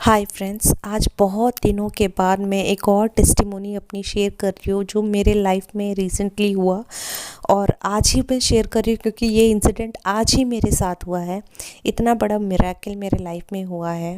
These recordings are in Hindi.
हाय फ्रेंड्स, आज बहुत दिनों के बाद मैं एक और टेस्टिमोनी अपनी शेयर कर रही हूँ जो मेरे लाइफ में रिसेंटली हुआ। और आज ही मैं शेयर कर रही हूँ क्योंकि ये इंसिडेंट आज ही मेरे साथ हुआ है। इतना बड़ा मिरेकल मेरे लाइफ में हुआ है।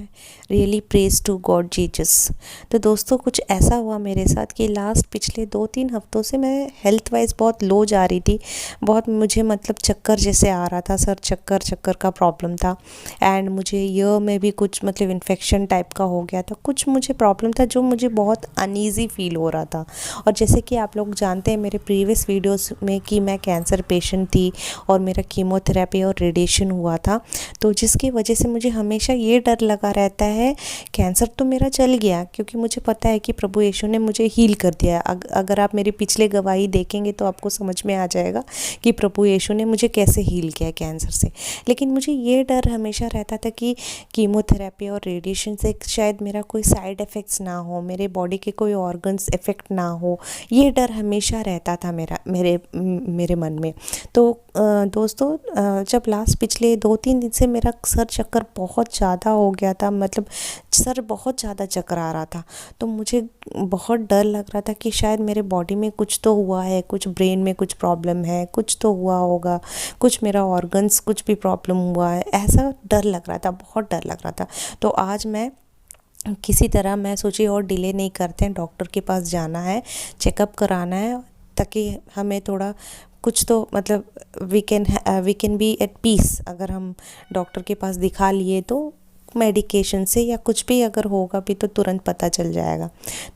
Really praise to God Jesus. तो दोस्तों, कुछ ऐसा हुआ मेरे साथ कि लास्ट पिछले 2-3 हफ्तों से मैं हेल्थ वाइज बहुत लो जा रही थी। बहुत मुझे मतलब चक्कर जैसे आ रहा था, सर चक्कर चक्कर का प्रॉब्लम था। एंड मुझे ईयर में भी कुछ मतलब इन्फेक्शन टाइप का हो गया था। कुछ मुझे प्रॉब्लम था जो मुझे बहुत अनईज़ी फील हो रहा था। और जैसे कि आप लोग जानते हैं मेरे प्रीवियस वीडियोस में कि मैं कैंसर पेशेंट थी और मेरा कीमोथेरेपी और रेडिएशन हुआ था। तो जिसकी वजह से मुझे हमेशा ये डर लगा रहता है, कैंसर तो मेरा चल गया क्योंकि मुझे पता है कि प्रभु यीशु ने मुझे हील कर दिया। अगर आप मेरी पिछले गवाही देखेंगे तो आपको समझ में आ जाएगा कि प्रभु यीशु ने मुझे कैसे हील किया कैंसर से। लेकिन मुझे ये डर हमेशा रहता था कि कीमोथेरेपी और रेडिएशन से शायद मेरा कोई साइड इफ़ेक्ट्स ना हो, मेरे बॉडी के कोई ऑर्गन्स इफ़ेक्ट ना हो। ये डर हमेशा रहता था मेरे मन में। तो दोस्तों, जब लास्ट पिछले 2-3 दिन से मेरा सर चक्कर बहुत ज़्यादा हो गया था, मतलब सर बहुत ज़्यादा चक्कर आ रहा था। तो मुझे बहुत डर लग रहा था कि शायद मेरे बॉडी में कुछ तो हुआ है, कुछ ब्रेन में कुछ प्रॉब्लम है, कुछ तो हुआ होगा, कुछ मेरा ऑर्गन्स कुछ भी प्रॉब्लम हुआ है। ऐसा डर लग रहा था, बहुत डर लग रहा था। तो आज मैं किसी तरह मैं सोची और डिले नहीं करते हैं, डॉक्टर के पास जाना है, चेकअप कराना है, ताकि हमें थोड़ा कुछ तो मतलब we can be at peace. अगर हम डॉक्टर के पास दिखा लिए तो मेडिकेशन से या कुछ भी अगर होगा भी तो तुरंत पता चल जाएगा।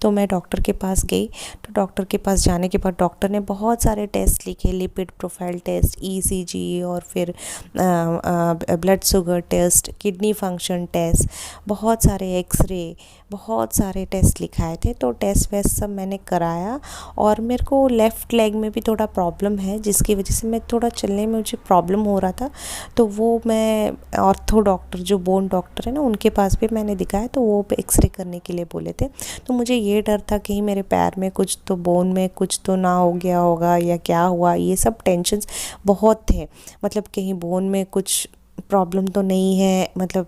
तो मैं डॉक्टर के पास गई। तो डॉक्टर के पास जाने के बाद डॉक्टर ने बहुत सारे टेस्ट लिखे, लिपिड प्रोफाइल टेस्ट, ईसीजी और फिर blood sugar test, kidney function test, बहुत सारे एक्सरे, बहुत सारे टेस्ट लिखाए थे। तो टेस्ट वेस्ट सब मैंने कराया। और मेरे को लेफ़्ट लेग में भी थोड़ा प्रॉब्लम है जिसकी वजह से मैं थोड़ा चलने में मुझे प्रॉब्लम हो रहा था। तो वो मैं ऑर्थो डॉक्टर जो बोन डॉक्टर है ना, उनके पास भी मैंने दिखाया। तो वो एक्सरे करने के लिए बोले थे। तो मुझे ये डर था कहीं मेरे पैर में कुछ तो, बोन में कुछ तो ना हो गया होगा या क्या हुआ। ये सब टेंशन्स बहुत थे, मतलब कहीं बोन में कुछ प्रॉब्लम तो नहीं है, मतलब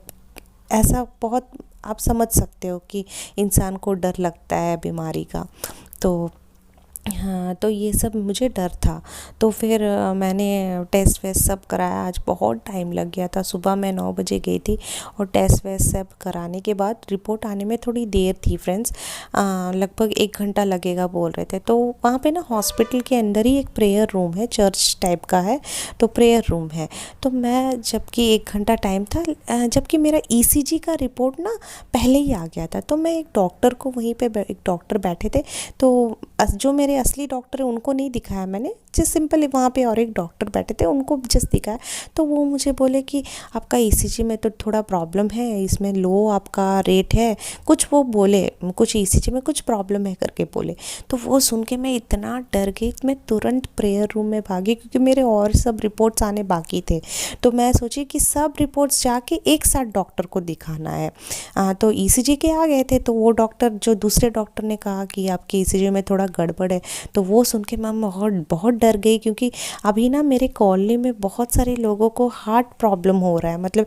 ऐसा बहुत आप समझ सकते हो कि इंसान को डर लगता है बीमारी का। तो हाँ, तो ये सब मुझे डर था। तो फिर मैंने टेस्ट वेस्ट सब कराया। आज बहुत टाइम लग गया था, सुबह मैं 9 बजे गई थी और टेस्ट वेस्ट सब कराने के बाद रिपोर्ट आने में थोड़ी देर थी फ्रेंड्स। लगभग 1 घंटा लगेगा बोल रहे थे। तो वहाँ पे ना हॉस्पिटल के अंदर ही एक प्रेयर रूम है, चर्च टाइप का है, तो प्रेयर रूम है। तो मैं, जबकि 1 घंटा टाइम था, जबकि मेरा ईसीजी का रिपोर्ट ना पहले ही आ गया था। तो मैं एक डॉक्टर को वहीं पे एक डॉक्टर बैठे थे, तो जो मेरे असली डॉक्टर है उनको नहीं दिखाया मैंने, जस्ट सिंपल वहाँ पे और एक डॉक्टर बैठे थे उनको जस्ट दिखाया। तो वो मुझे बोले कि आपका ईसीजी में तो थोड़ा प्रॉब्लम है, इसमें लो आपका रेट है, कुछ वो बोले, कुछ ईसीजी में कुछ प्रॉब्लम है करके बोले। तो वो सुन के मैं इतना डर गई, मैं तुरंत प्रेयर रूम में भागी क्योंकि मेरे और सब रिपोर्ट्स आने बाकी थे। तो मैं सोची कि सब रिपोर्ट्स जाके एक साथ डॉक्टर को दिखाना है। तो ईसीजी के आ गए थे। तो वो डॉक्टर, जो दूसरे डॉक्टर ने कहा कि आपके ईसीजी में थोड़ा गड़बड़ है। तो वो सुन के मैं बहुत बहुत डर गई क्योंकि अभी ना मेरे कॉलोनी में बहुत सारे लोगों को हार्ट प्रॉब्लम हो रहा है। मतलब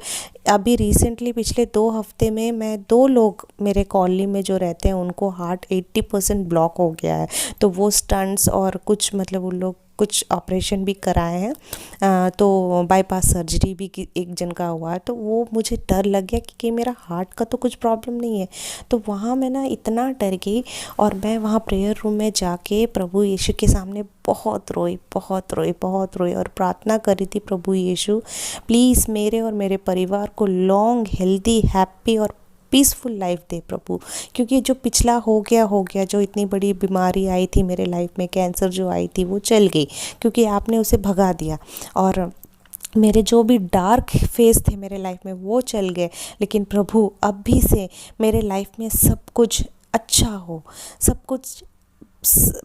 अभी रिसेंटली पिछले 2 हफ्ते में मैं 2 लोग मेरे कॉलोनी में जो रहते हैं उनको हार्ट 80% ब्लॉक हो गया है। तो वो स्टंट्स और कुछ मतलब उन लोग कुछ ऑपरेशन भी कराए हैं। तो बाईपास सर्जरी भी एक जन का हुआ है। तो वो मुझे डर लग गया कि मेरा हार्ट का तो कुछ प्रॉब्लम नहीं है। तो वहाँ मैं ना इतना डर गई और मैं वहाँ प्रेयर रूम में जाके प्रभु यीशु के सामने बहुत रोई, बहुत रोई, बहुत रोई और प्रार्थना करी थी, प्रभु यीशु प्लीज़ मेरे और मेरे परिवार को लॉन्ग, हेल्दी, हैप्पी और पीसफुल लाइफ दे प्रभु। क्योंकि जो पिछला हो गया, जो इतनी बड़ी बीमारी आई थी मेरे लाइफ में, कैंसर जो आई थी वो चल गई क्योंकि आपने उसे भगा दिया। और मेरे जो भी डार्क फेस थे मेरे लाइफ में वो चल गए। लेकिन प्रभु अब भी से मेरे लाइफ में सब कुछ अच्छा हो, सब कुछ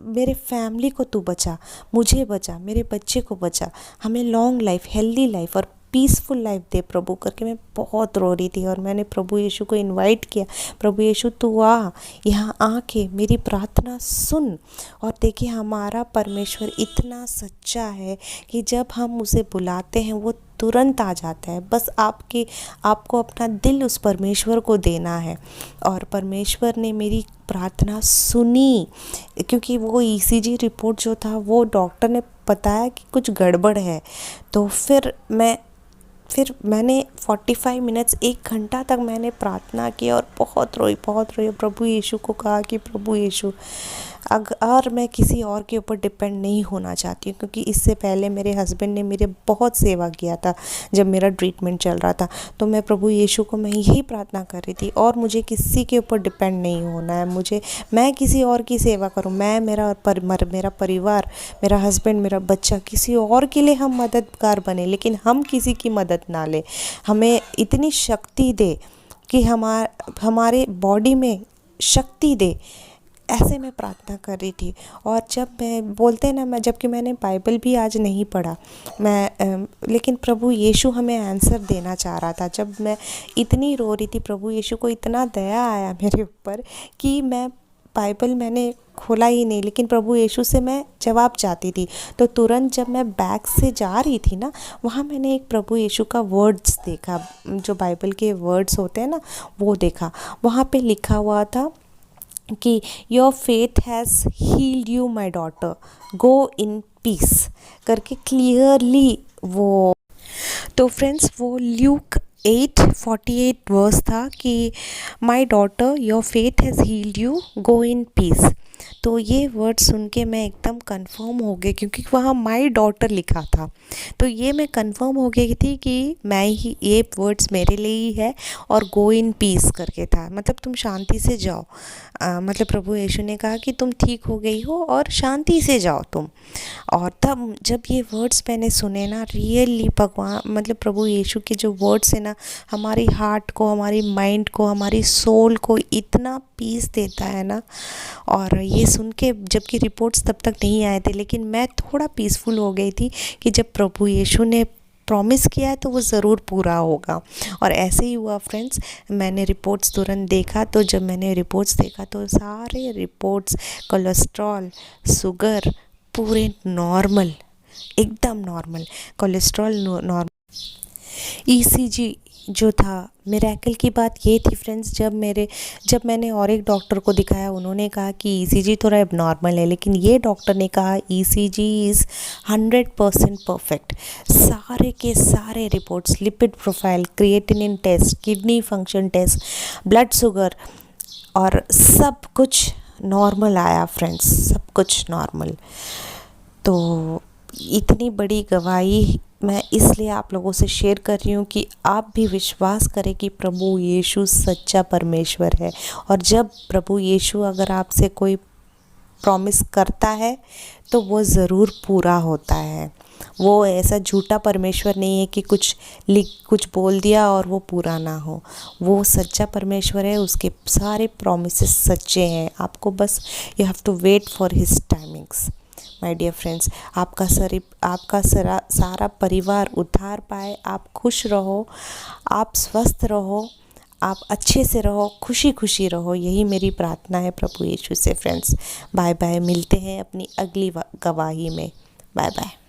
मेरे फैमिली को तू बचा, मुझे बचा, मेरे बच्चे को बचा, हमें लॉन्ग लाइफ, हेल्दी लाइफ और पीसफुल लाइफ दे प्रभु करके मैं बहुत रो रही थी। और मैंने प्रभु यीशु को इनवाइट किया, प्रभु यीशु तू आ, यहाँ आके मेरी प्रार्थना सुन। और देखिए हमारा परमेश्वर इतना सच्चा है कि जब हम उसे बुलाते हैं वो तुरंत आ जाता है। बस आपको अपना दिल उस परमेश्वर को देना है। और परमेश्वर ने मेरी प्रार्थना सुनी, क्योंकि वो ईसीजी रिपोर्ट जो था वो डॉक्टर ने बताया कि कुछ गड़बड़ है। तो फिर मैंने 45 मिनट्स 1 घंटा तक मैंने प्रार्थना की और बहुत रोई प्रभु यीशु को कहा कि प्रभु यीशु और मैं किसी और के ऊपर डिपेंड नहीं होना चाहती हूँ, क्योंकि इससे पहले मेरे हस्बैंड ने मेरे बहुत सेवा किया था जब मेरा ट्रीटमेंट चल रहा था। तो मैं प्रभु यीशु को मैं यही प्रार्थना कर रही थी और मुझे किसी के ऊपर डिपेंड नहीं होना है। मैं किसी और की सेवा करूँ, मेरा परिवार, मेरा हस्बैंड, मेरा बच्चा, किसी और के लिए हम मददगार बने, लेकिन हम किसी की मदद ना ले। हमें इतनी शक्ति दे कि हमारे बॉडी में शक्ति दे। ऐसे मैं प्रार्थना कर रही थी। और जब जबकि मैंने बाइबल भी आज नहीं पढ़ा, लेकिन प्रभु यीशु हमें आंसर देना चाह रहा था। जब मैं इतनी रो रही थी, प्रभु यीशु को इतना दया आया मेरे ऊपर कि मैं बाइबल मैंने खोला ही नहीं, लेकिन प्रभु यीशु से मैं जवाब चाहती थी। तो तुरंत जब मैं बैग से जा रही थी ना, वहाँ मैंने एक प्रभु यीशु का वर्ड्स देखा, जो बाइबल के वर्ड्स होते हैं ना, वो देखा। वहाँ पे लिखा हुआ था कि your faith has heeled you my daughter, go in peace करके क्लियरली वो। तो फ्रेंड्स, वो ल्यूक 8:48 वर्स था कि my daughter your faith has heeled you, go in peace. तो ये वर्ड सुन के मैं एकदम कंफर्म हो गई, क्योंकि वहाँ माई डॉटर लिखा था। तो ये मैं कंफर्म हो गई थी कि ये वर्ड्स मेरे लिए ही है। और गो इन पीस करके था, मतलब तुम शांति से जाओ। मतलब प्रभु यीशु ने कहा कि तुम ठीक हो गई हो और शांति से जाओ तुम। और तब जब ये वर्ड्स मैंने सुने ना, रियली भगवान, मतलब प्रभु यीशु के जो वर्ड्स है ना, हमारी हार्ट को, हमारी माइंड को, हमारी सोल को इतना पीस देता है ना। और ये सुन के, जबकि रिपोर्ट्स तब तक नहीं आए थे, लेकिन मैं थोड़ा पीसफुल हो गई थी कि जब प्रभु यीशु ने प्रॉमिस किया है तो वो ज़रूर पूरा होगा। और ऐसे ही हुआ फ्रेंड्स। मैंने रिपोर्ट्स तुरंत देखा, तो जब मैंने रिपोर्ट्स देखा तो सारे रिपोर्ट्स, कोलेस्ट्रॉल, शुगर पूरे नॉर्मल, एकदम नॉर्मल, कोलेस्ट्रॉल नॉर्मल। ईसीजी जो था, मिरेकल की बात ये थी फ्रेंड्स, जब मैंने और एक डॉक्टर को दिखाया, उन्होंने कहा कि ईसीजी थोड़ा एबनॉर्मल है, लेकिन ये डॉक्टर ने कहा ईसीजी इज़ 100% परफेक्ट। सारे के सारे reports, lipid profile, creatinine test, kidney function test, blood sugar, और सब कुछ नॉर्मल आया फ्रेंड्स, सब कुछ नॉर्मल। तो इतनी बड़ी गवाही मैं इसलिए आप लोगों से शेयर कर रही हूँ कि आप भी विश्वास करें कि प्रभु यीशु सच्चा परमेश्वर है। और जब प्रभु यीशु अगर आपसे कोई प्रॉमिस करता है तो वो ज़रूर पूरा होता है। वो ऐसा झूठा परमेश्वर नहीं है कि कुछ बोल दिया और वो पूरा ना हो। वो सच्चा परमेश्वर है, उसके सारे प्रॉमिसेस सच्चे हैं। आपको बस you have to wait for his timings. My dear friends, आपका सारा परिवार उद्धार पाए, आप खुश रहो, आप स्वस्थ रहो, आप अच्छे से रहो, खुशी खुशी रहो, यही मेरी प्रार्थना है प्रभु यीशु से। फ्रेंड्स, बाय बाय, मिलते हैं अपनी अगली गवाही में। Bye bye.